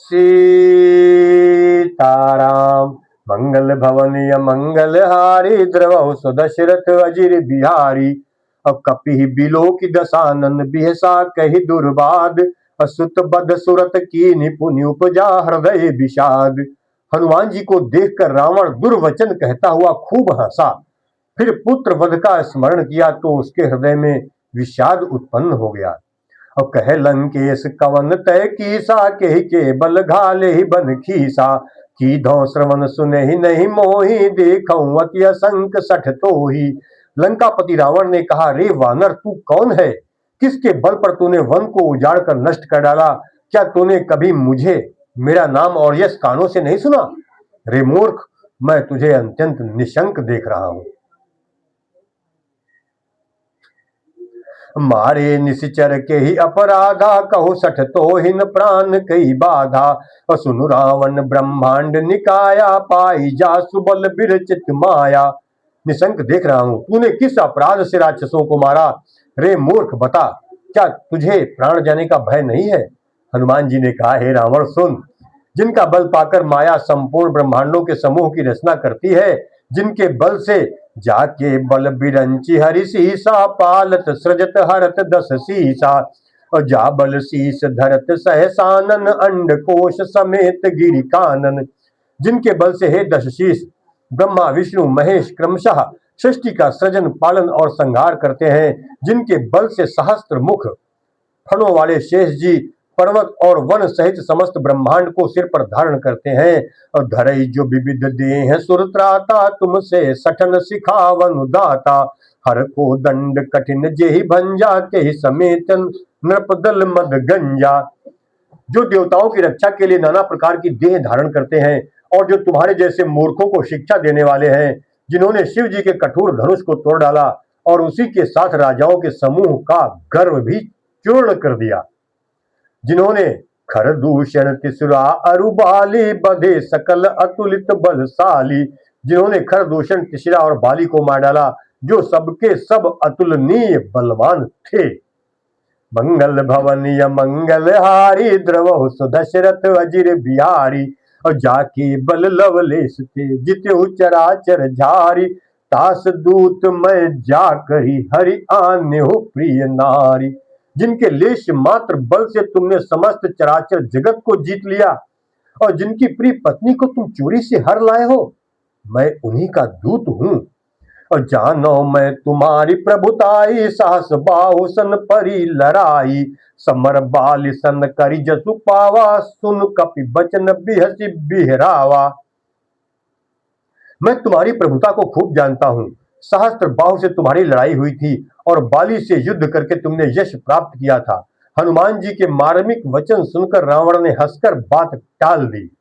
सीताराम। मंगल भवनीय मंगल हारी, द्रवहु सुदशरथ अजिर बिहारी। अब कपि बिलो की दसानन, बिहसा कही दुर्बाद। असुत बद सुरत की निपुनि, उपजा हृदय विषाद। हनुमान जी को देखकर रावण दुर्वचन कहता हुआ खूब हंसा। फिर पुत्र वध का स्मरण किया तो उसके हृदय में विषाद उत्पन्न हो गया। और कह लंकेश कवन तय कीसा, के बल घाले ही बन खीसा। की धौ श्रवण सुने ही नहीं मोही, देखऊं अति असंक सठ तो ही। लंकापति रावण ने कहा, रे वानर तू कौन है? किसके बल पर तूने वन को उजाड़ कर नष्ट कर डाला? क्या तूने कभी मुझे, मेरा नाम और यश कानों से नहीं सुना? रे मूर्ख, मैं तुझे अत्यंत निशंक देख रहा हूं। मारे निश्चर के ही अपराधा, कहो सठ तो हिन प्राण कई बाधा। सुनु रावण ब्रह्मांड निकाया, पाई जा सुबल बिरचित माया। निशंक देख रहा हूं, तूने किस अपराध से राक्षसों को मारा? रे मूर्ख बता, क्या तुझे प्राण जाने का भय नहीं है? हनुमान जी ने कहा, हे रावण सुन, जिनका बल पाकर माया संपूर्ण ब्रह्मांडों के समूह की रचना करती है, जिनके बल से जाके बल बिरंची हरि सीसा, पालत सृजत हरत दस सीसा। और जा बल शीस धरत सहसानन, अंड कोश समेत गिरि कानन। जिनके बल से हे दश शीस ब्रह्मा विष्णु महेश क्रमशः सृष्टि का सृजन पालन और संहार करते हैं, जिनके बल से सहस्त्र मुख फणों वाले शेष जी पर्वत और वन सहित समस्त ब्रह्मांड को सिर पर धारण करते हैं। और धरई जो विविध देह सुरत्राता, तुमसे सठन सिखावन दाता। हर को दंड कठिन जेहि भंजा, के समेतन नृपदल मद गंजा। जो देवताओं की रक्षा के लिए नाना प्रकार की देह धारण करते हैं, और जो तुम्हारे जैसे मूर्खों को शिक्षा देने वाले हैं, जिन्होंने शिव जी के कठोर धनुष को तोड़ डाला और उसी के साथ राजाओं के समूह का गर्व भी चूर्ण कर दिया, जिन्होंने खरदूषण तिसुरा अरुबाली, बधे सकल अतुलित बलशाली। जिन्होंने खरदूषण तिसरा और बाली को मार डाला, जो सबके सब अतुलनीय बलवान थे। मंगल भवनीय मंगल हारी, द्रवहु सुदशरथ अजिर बिहारी। और जाके बल लवलेश थे, जिते चराचर झारी। तास दूत मैं जाकरी, हरि आने हो प्रिय नारी। जिनके लेश मात्र बल से तुमने समस्त चराचर जगत को जीत लिया, और जिनकी प्रिय पत्नी को तुम चोरी से हर लाए हो, मैं उन्हीं का दूत हूं। और जानो मैं तुम्हारी प्रभुताई, साहस बाहु सन परी लड़ाई। समर बाल सन करी जसु पावा, सुन कपि बचन बिहसी बिहरावा। मैं तुम्हारी प्रभुता को खूब जानता हूं। सहस्त्र बाहु से तुम्हारी लड़ाई हुई थी, और बाली से युद्ध करके तुमने यश प्राप्त किया था। हनुमान जी के मार्मिक वचन सुनकर रावण ने हंसकर बात टाल दी।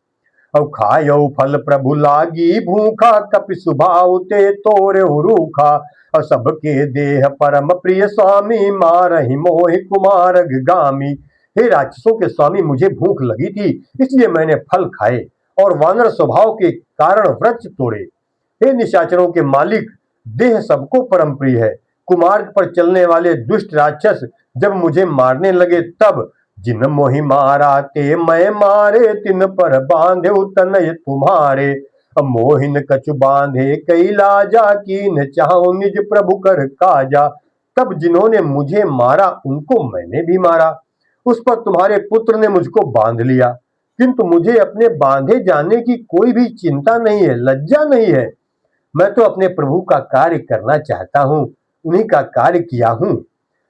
अब खायो फल प्रभु लागी भूखा, कपि सुभाव ते तोरे रूखा। और सबके देह परम प्रिय स्वामी, मारहि मोहि कुमार गामी। हे राक्षसों के स्वामी, मुझे भूख लगी थी, इसलिए मैंने फल खाए और वानर स्वभाव के कारण वृक्ष तोड़े। हे निशाचरों के मालिक, देह सबको परम प्रिय है। कुमार्ग पर चलने वाले दुष्ट राक्षस जब मुझे मारने लगे, तब जिन मोहि मारा ते मैं मारे, तिन पर बांधे तनय तुम्हारे। मोहिन कछु बांधे कई लाजा, कीन चाहूं निज प्रभु कर काजा। तब जिन्होंने मुझे मारा उनको मैंने भी मारा, उस पर तुम्हारे पुत्र ने मुझको बांध लिया। किंतु मुझे अपने बांधे जाने की कोई भी चिंता नहीं है, लज्जा नहीं है। मैं तो अपने प्रभु का कार्य करना चाहता हूँ, उन्हीं का कार्य किया हूँ।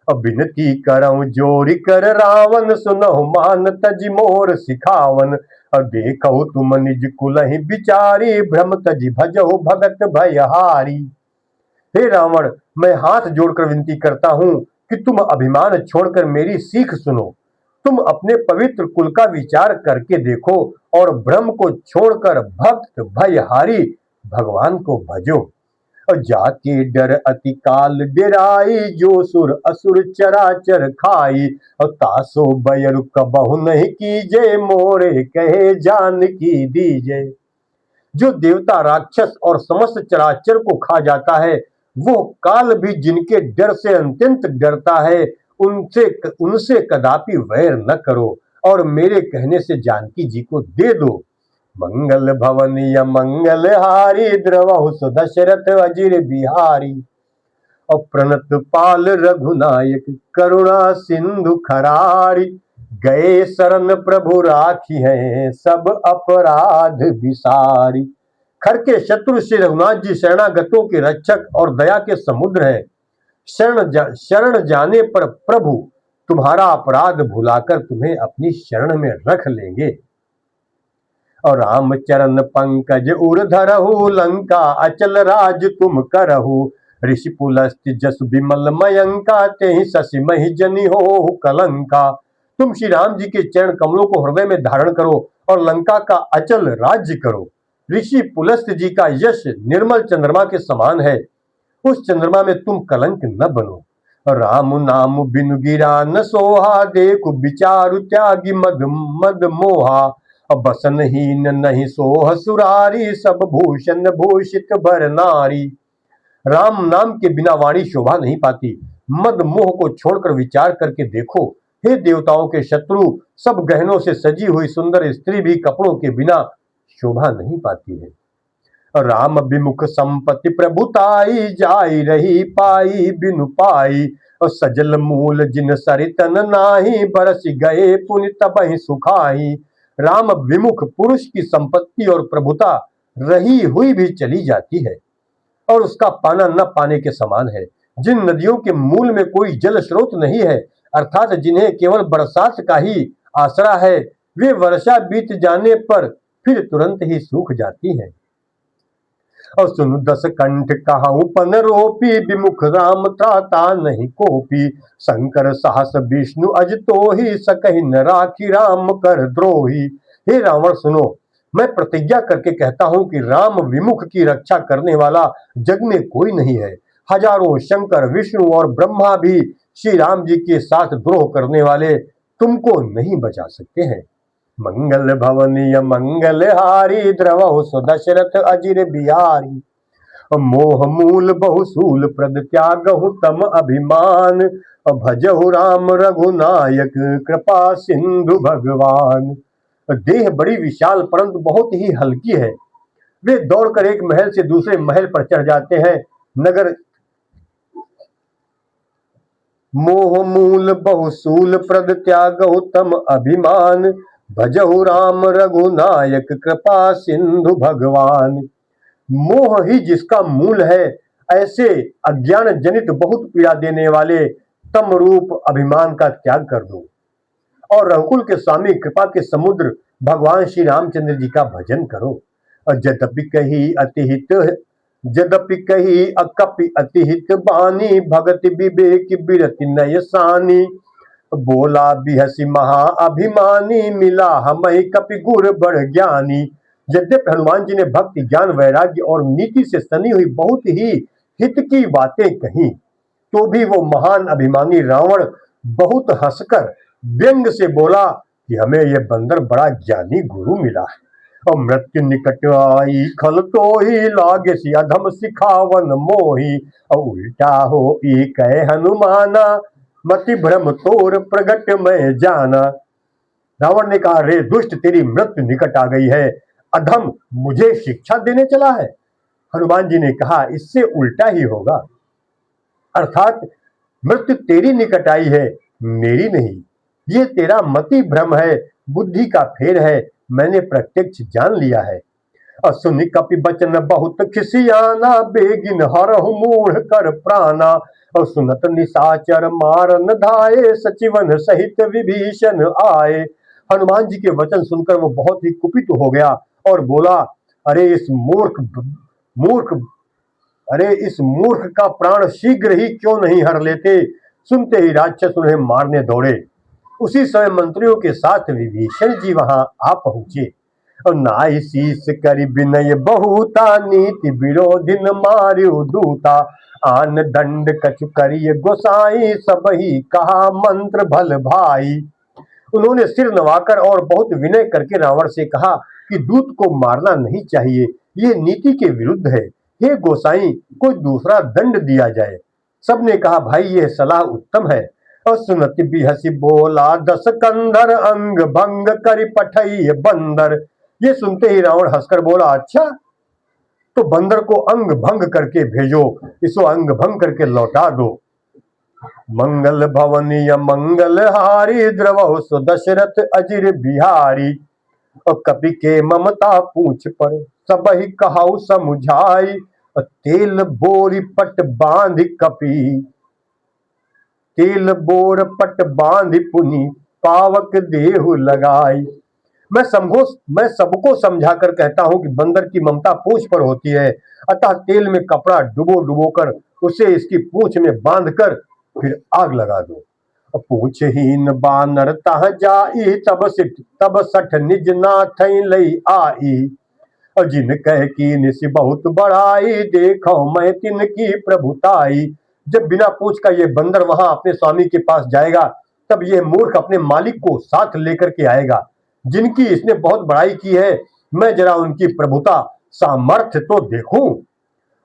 अब विनती करऊं जोरी कर रावण, सुनहु मान तजी मोर सिखावन। और देखो तुम निज कुलहि बिचारी, भ्रम तजी भजहु भगत भयहारी। हे रावण, मैं हाथ जोड़कर विनती करता हूं कि तुम अभिमान छोड़कर मेरी सीख सुनो। तुम अपने पवित्र कुल का विचार करके देखो, और भ्रम को छोड़कर भक्त भयहारी भगवान को भजो। और जाके डर अति काल डेराई, जो सुर असुर चराचर खाई। और तासो बयरु कबहु नहीं कीजे, मोरे कहे जान की दीजे। जो देवता राक्षस और समस्त चराचर को खा जाता है, वो काल भी जिनके डर से अत्यंत डरता है, उनसे उनसे कदापि वैर न करो। और मेरे कहने से जानकी जी को दे दो। मंगल भवनीय मंगल हारी द्रवहु सुदशरथ अजिर बिहारी। और प्रणत पाल रघुनायक करुणा सिंधु खरारी। गए शरण प्रभु राखी है सब अपराध विसारी। खर के शत्रु श्री रघुनाथ जी शरणागतों के रक्षक और दया के समुद्र है। शरण जाने पर प्रभु तुम्हारा अपराध भुलाकर तुम्हें अपनी शरण में रख लेंगे। और राम चरण पंकज उर धरहु लंका अचल राज तुम करहु। ऋषि पुलस्त्य जस विमल मयंका तेहि शशि महि जनि हो कलंका। तुम श्री राम जी के चरण कमलों को हृदय में धारण करो और लंका का अचल राज्य करो। ऋषि पुलस्त्य जी का यश निर्मल चंद्रमा के समान है, उस चंद्रमा में तुम कलंक न बनो। राम नाम बिनु गिरा न सोहा देखु विचारु त्यागी मद मद मोहा। बसनहीन नहीं सोह सुरारी सब भूषण भूषित भर नारी। राम नाम के बिना वाणी शोभा नहीं पाती। मद मोह को छोड़कर विचार करके देखो, हे देवताओं के शत्रु, सब गहनों से सजी हुई सुंदर स्त्री भी कपड़ों के बिना शोभा नहीं पाती है। राम विमुख संपत्ति प्रभुताई जाई रही पाई बिनु पाई। और सजल मूल जिन सरितन नाही बरस गए पुनि तबहि सुखाई। राम विमुख पुरुष की संपत्ति और प्रभुता रही हुई भी चली जाती है और उसका पाना न पाने के समान है। जिन नदियों के मूल में कोई जल स्रोत नहीं है, अर्थात जिन्हें केवल बरसात का ही आसरा है, वे वर्षा बीत जाने पर फिर तुरंत ही सूख जाती है। और सुन दस कंठ कहाऊ पन रोपी विमुख राम त्राता नहीं कोपी। शंकर साहस विष्णु अज तो ही सकहि न राखी राम कर द्रोही। हे रावण सुनो, मैं प्रतिज्ञा करके कहता हूं कि राम विमुख की रक्षा करने वाला जग में कोई नहीं है। हजारों शंकर विष्णु और ब्रह्मा भी श्री राम जी के साथ द्रोह करने वाले तुमको नहीं बचा सकते हैं। मंगल भवनीय मंगल हारी द्रवहु सुदशरथ अजिर बिहारी। मोह मूल बहुसूल प्रद त्यागहु तम अभिमान। भजहु राम रघुनायक कृपा सिंधु भगवान। देह बड़ी विशाल परंतु बहुत ही हल्की है। वे दौड़कर एक महल से दूसरे महल पर चढ़ जाते हैं। नगर मोह मूल बहुसूल प्रद त्यागहु तम अभिमान। भजहु राम रघुनायक कृपा सिंधु भगवान। मोह ही जिसका मूल है, ऐसे अज्ञान जनित बहुत पीड़ा देने वाले तम रूप अभिमान का त्याग कर दो और रघुकुल के स्वामी कृपा के समुद्र भगवान श्री रामचंद्र जी का भजन करो। और जदपि कही अकपि अतिहित बानी। भगत विवेक बिरति नय सानी। बोला बिहसी महा अभिमानी। मिला हमहि कपि गुर बड़ ज्ञानी। यद्यपि हनुमान जी ने भक्ति ज्ञान वैराग्य और नीति से सनी हुई बहुत ही हित की बातें कही, तो भी वो महान अभिमानी रावण बहुत हंसकर व्यंग से बोला कि हमें यह बंदर बड़ा ज्ञानी गुरु मिला है। और मृत्यु निकट आई खल तो ही लागे सी अधम सिखावन मोही। और उल्टा हो ई कहे हनुमाना। मति भ्रम तोर प्रगट में जाना। रावण ने कहा, रे दुष्ट, तेरी मृत्यु निकट आ गई है, अधम मुझे शिक्षा देने चला है। हनुमान जी ने कहा, इससे उल्टा ही होगा, अर्थात मृत्यु तेरी निकट आई है, मेरी नहीं। ये तेरा मति भ्रम है, बुद्धि का फेर है, मैंने प्रत्यक्ष जान लिया है। असुनि कपि बचन बहुत खिसियाना। बेगिन हरहु मूढ़ कर प्राणा। और सुनत निशाचर मारन धाये। सचिवन सहित विभीषण आए। हनुमान जी के वचन सुनकर वो बहुत ही कुपित हो गया और बोला, अरे इस मूर्ख का प्राण शीघ्र ही क्यों नहीं हर लेते। सुनते ही राक्षस उन्हें मारने दौड़े। उसी समय मंत्रियों के साथ विभीषण जी वहां आ पहुंचे। और नाई शीस करि विनय बहुता। नीति विरोधिन मार्यो दूता। आन दंड कछु करिय गोसाई। सबही कहा मंत्र भल भाई। उन्होंने सिर नवाकर और बहुत विनय करके रावण से कहा कि दूत को मारना नहीं चाहिए, ये नीति के विरुद्ध है। हे गोसाई, कोई दूसरा दंड दिया जाए। सबने कहा, भाई यह सलाह उत्तम है। और सुनत भी हसी बोला, 10 कंधर अंग भंग करी पठई बंदर। ये सुनते ही रावण हंसकर बोला, अच्छा तो बंदर को अंग भंग करके भेजो, इसको अंग भंग करके लौटा दो। मंगल भवनीय मंगल हारी, द्रवहु सो दशरथ अजिर बिहारी। और कपि के ममता पूछ पर, सबहि कहाऊ समुझाई। और तेल बोरी पट बांध कपि, तेल बोर पट बांध पुनि, पावक देहु लगाई। मैं सबको समझाकर कहता हूं कि बंदर की ममता पूंछ पर होती है, अतः तेल में कपड़ा डुबो डुबो कर उसे इसकी पूंछ में बांधकर फिर आग लगा दो। पूछहीन बानर तह जाई, तब सठ निज नाथ लई आई। और जिन कह की निसी बहुत बड़ाई, देखो मैं तिन की प्रभुताई। जब बिना पूछ का ये बंदर वहां अपने स्वामी के पास जाएगा, तब ये मूर्ख अपने मालिक को साथ लेकर के आएगा, जिनकी इसने बहुत बड़ाई की है। मैं जरा उनकी प्रभुता सामर्थ्य तो देखूं।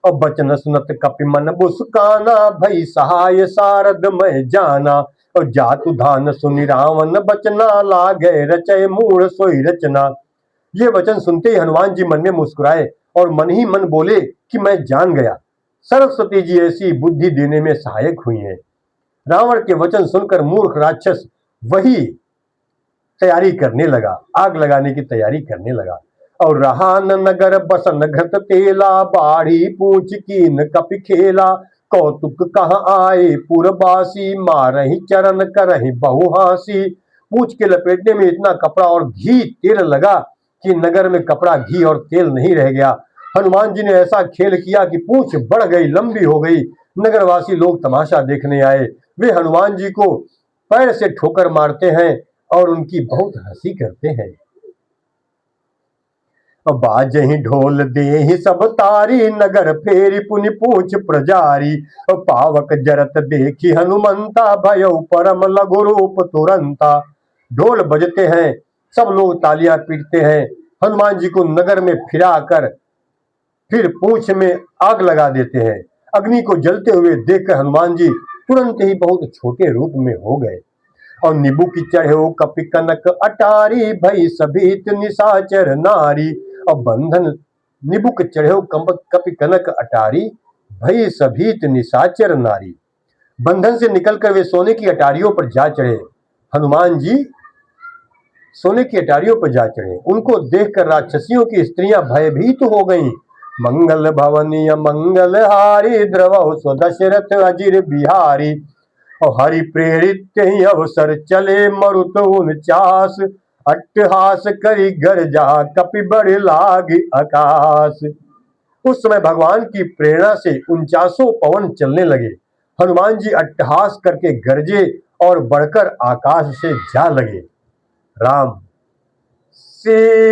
और बचन सुनत कपि मन मुस्काना, भई सहाय सारद मैं जाना। और जातु धान सुनि रावण बचना, लागे रचय मूढ़ सोई रचना। ये वचन सुनते ही हनुमान जी मन में मुस्कुराए और मन ही मन बोले कि मैं जान गया, सरस्वती जी ऐसी बुद्धि देने में सहायक हुई हैं। रावण के वचन सुनकर मूर्ख राक्षस वही तैयारी करने लगा, आग लगाने की तैयारी करने लगा। और रहा न नगर बसन घृत तेला, बाढ़ी पूछ कीन कपि खेला। कौतुक कहाँ आए पुरबासी, मारही चरण करही बहु हासी। पूछ के लपेटने में इतना कपड़ा और घी तेल लगा कि नगर में कपड़ा, घी और तेल नहीं रह गया। हनुमान जी ने ऐसा खेल किया कि पूछ बढ़ गई, लंबी हो गई। नगरवासी लोग तमाशा देखने आए। वे हनुमान जी को पैर से ठोकर मारते हैं और उनकी बहुत हंसी करते हैं। बाजहि ढोल देहि सब तारी, नगर फेरी पुनि पूछ प्रजारी। पावक जरत देखी हनुमंता, भयउ परम लघु रूप तुरंता। ढोल बजते हैं, सब लोग तालियां पीटते हैं। हनुमान जी को नगर में फिरा कर फिर पूंछ में आग लगा देते हैं। अग्नि को जलते हुए देखकर हनुमान जी तुरंत ही बहुत छोटे रूप में हो गए। और निबु की चढ़ो कपि कनक अटारी, भई सभीत निशाचर नारी। और बंधन निबुक चढ़ो कपि कनक अटारी, भई सभीत निशाचर नारी। बंधन से निकलकर वे सोने की अटारियों पर जा चढ़े। हनुमान जी सोने की अटारियों पर जा चढ़े। उनको देखकर राक्षसियों की स्त्रियां भयभीत हो गईं। मंगल भवनीय मंगल हारी, द्रवहु सो दशरथ अजिर बिहारी। और हरि प्रेरित ही अवसर चले, मरुत 49 अट्टहास करी गर्जा, कपि बढ़ लाग आकाश। उस समय भगवान की प्रेरणा से 49 पवन चलने लगे। हनुमान जी अट्टहास करके गरजे और बढ़कर आकाश से जा लगे। राम सीताराम।